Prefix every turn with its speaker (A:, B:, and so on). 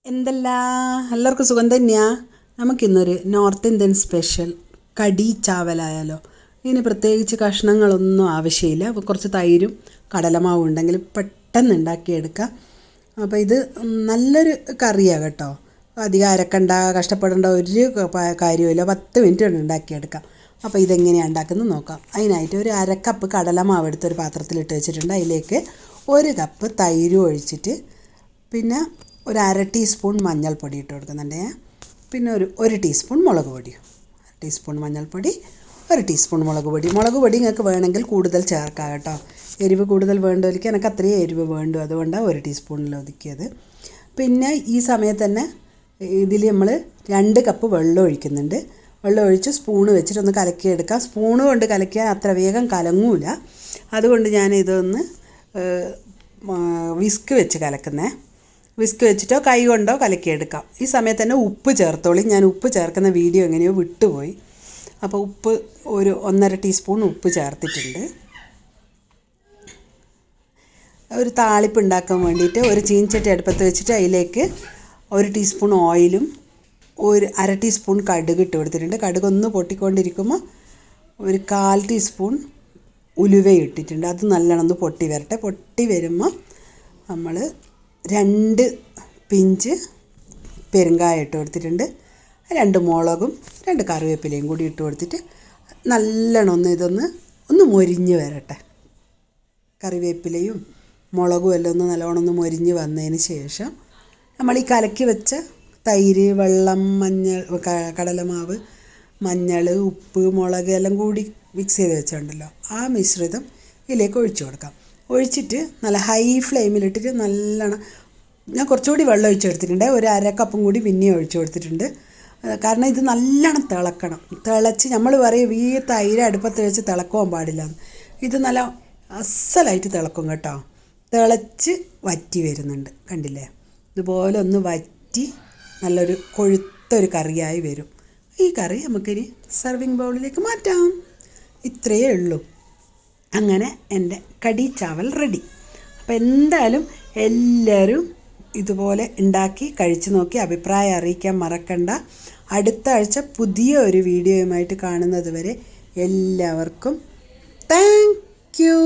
A: എന്തല്ല എല്ലാവർക്കും സുഖം തന്നെയാ. നമുക്കിന്നൊരു നോർത്ത് ഇന്ത്യൻ സ്പെഷ്യൽ കടി ചാവലായാലോ. ഇതിന് പ്രത്യേകിച്ച് കഷ്ണങ്ങളൊന്നും ആവശ്യമില്ല. അപ്പോൾ കുറച്ച് തൈരും കടലമാവും ഉണ്ടെങ്കിൽ പെട്ടെന്ന് ഉണ്ടാക്കിയെടുക്കാം. അപ്പോൾ ഇത് നല്ലൊരു കറിയാണ് കേട്ടോ. അധികം അരക്കണ്ട, കഷ്ടപ്പെടേണ്ട ഒരു കാര്യമില്ല. 10 മിനിറ്റ് കൊണ്ട് ഉണ്ടാക്കിയെടുക്കാം. അപ്പോൾ ഇതെങ്ങനെയാണ് ഉണ്ടാക്കുന്നത് നോക്കാം. അതിനായിട്ട് ഒരു അരക്കപ്പ് കടലമാവ് എടുത്തൊരു പാത്രത്തിലിട്ട് വെച്ചിട്ടുണ്ട്. അതിലേക്ക് 1 കപ്പ് തൈരും ഒഴിച്ചിട്ട് പിന്നെ ഒരു 1/2 ടീസ്പൂൺ മഞ്ഞൾപ്പൊടി ഇട്ട് കൊടുക്കുന്നുണ്ട്. പിന്നെ ഒരു ടീസ്പൂൺ മുളക് പൊടി, 1 ടീസ്പൂൺ മഞ്ഞൾപ്പൊടി, 1 ടീസ്പൂൺ മുളക് പൊടി. മുളക് പൊടി നിങ്ങൾക്ക് വേണമെങ്കിൽ കൂടുതൽ ചേർക്കാം കേട്ടോ. എരിവ് കൂടുതൽ വേണ്ടവർക്ക് എനിക്ക് അത്രയും എരിവ് വേണ്ടു, അതുകൊണ്ടാണ് 1 ടീസ്പൂണിൽ ഒതുക്കിയത്. പിന്നെ ഈ സമയത്ത് തന്നെ ഇതിൽ നമ്മൾ 2 കപ്പ് വെള്ളം ഒഴിക്കുന്നുണ്ട്. വെള്ളം ഒഴിച്ച് സ്പൂണ് വെച്ചിട്ടൊന്ന് കലക്കിയെടുക്കാം. സ്പൂണ് കൊണ്ട് കലക്കിയാൽ അത്ര വേഗം കലങ്ങൂല, അതുകൊണ്ട് ഞാൻ ഇതൊന്ന് വിസ്ക് വെച്ച് കലക്കുന്നേ. വിസ്ക് വെച്ചിട്ടോ കൈ കൊണ്ടോ കലക്കിയെടുക്കാം. ഈ സമയത്ത് തന്നെ ഉപ്പ് ചേർത്തോളി. ഞാൻ ഉപ്പ് ചേർക്കുന്ന വീഡിയോ എങ്ങനെയോ വിട്ടുപോയി. അപ്പോൾ ഉപ്പ് ഒരു 1.5 ടീസ്പൂൺ ഉപ്പ് ചേർത്തിട്ടുണ്ട്. ഒരു താളിപ്പ് ഉണ്ടാക്കാൻ വേണ്ടിയിട്ട് ഒരു ചീനച്ചട്ടി അടുപ്പത്ത് വെച്ചിട്ട് അതിലേക്ക് 1 ടീസ്പൂൺ ഓയിലും 1/2 ടീസ്പൂൺ കടുക് ഇട്ട് കൊടുത്തിട്ടുണ്ട്. കടുക് ഒന്ന് പൊട്ടിക്കൊണ്ടിരിക്കുമ്പോൾ ഒരു 1/4 ടീസ്പൂൺ ഉലുവയും ഇട്ടിട്ടുണ്ട്. അത് നല്ലോണം ഒന്ന് പൊട്ടി വരട്ടെ. പൊട്ടി വരുമ്പോൾ നമ്മൾ 2 പിഞ്ച് പെരുങ്കായം ഇട്ട് കൊടുത്തിട്ടുണ്ട്. 2 മുളകും 2 കറിവേപ്പിലയും കൂടി ഇട്ട് കൊടുത്തിട്ട് നല്ലോണം ഇതൊന്ന് മൊരിഞ്ഞ് വരട്ടെ. കറിവേപ്പിലയും മുളകും എല്ലാം നല്ലോണം ഒന്ന് മൊരിഞ്ഞ് വന്നതിന് ശേഷം നമ്മൾ ഈ കലക്കി വെച്ച തൈര്, വെള്ളം, മഞ്ഞൾ, കടലമാവ്, മഞ്ഞൾ, ഉപ്പ്, മുളക് എല്ലാം കൂടി മിക്സ് ചെയ്ത് വെച്ചിട്ടുണ്ടല്ലോ, ആ മിശ്രിതം ഇതിലേക്ക് ഒഴിച്ചു കൊടുക്കാം. ഒഴിച്ചിട്ട് നല്ല ഹൈ ഫ്ലെയിമിലിട്ടിട്ട് നല്ലോണം, ഞാൻ കുറച്ചുകൂടി വെള്ളം ഒഴിച്ചെടുത്തിട്ടുണ്ട്. ഒരു 1/2 കപ്പും കൂടി പിന്നെയും ഒഴിച്ചു കൊടുത്തിട്ടുണ്ട്. കാരണം ഇത് നല്ലോണം തിളക്കണം. തിളച്ച് നമ്മൾ പറയും ഈ തൈര് അടുപ്പത്ത് വെച്ച് തിളക്കുവാൻ പാടില്ല. ഇത് നല്ല അസലായിട്ട് തിളക്കും കേട്ടോ. തിളച്ച് വറ്റി വരുന്നുണ്ട്, കണ്ടില്ലേ? ഇതുപോലെ ഒന്ന് വറ്റി നല്ലൊരു കൊഴുത്തൊരു കറിയായി വരും. ഈ കറി നമുക്കിനി സർവിങ് ബൗളിലേക്ക് മാറ്റാം. ഇത്രയേ ഉള്ളൂ. അങ്ങനെ എൻ്റെ കടി ചാവൽ റെഡി. അപ്പോൾ എന്തായാലും എല്ലാവരും ഇതുപോലെ ഉണ്ടാക്കി കഴിച്ചു നോക്കി അഭിപ്രായം അറിയിക്കാൻ മറക്കണ്ട. അടുത്ത ആഴ്ച പുതിയ ഒരു വീഡിയോയുമായിട്ട് കാണുന്നത് വരെ എല്ലാവർക്കും താങ്ക് യു.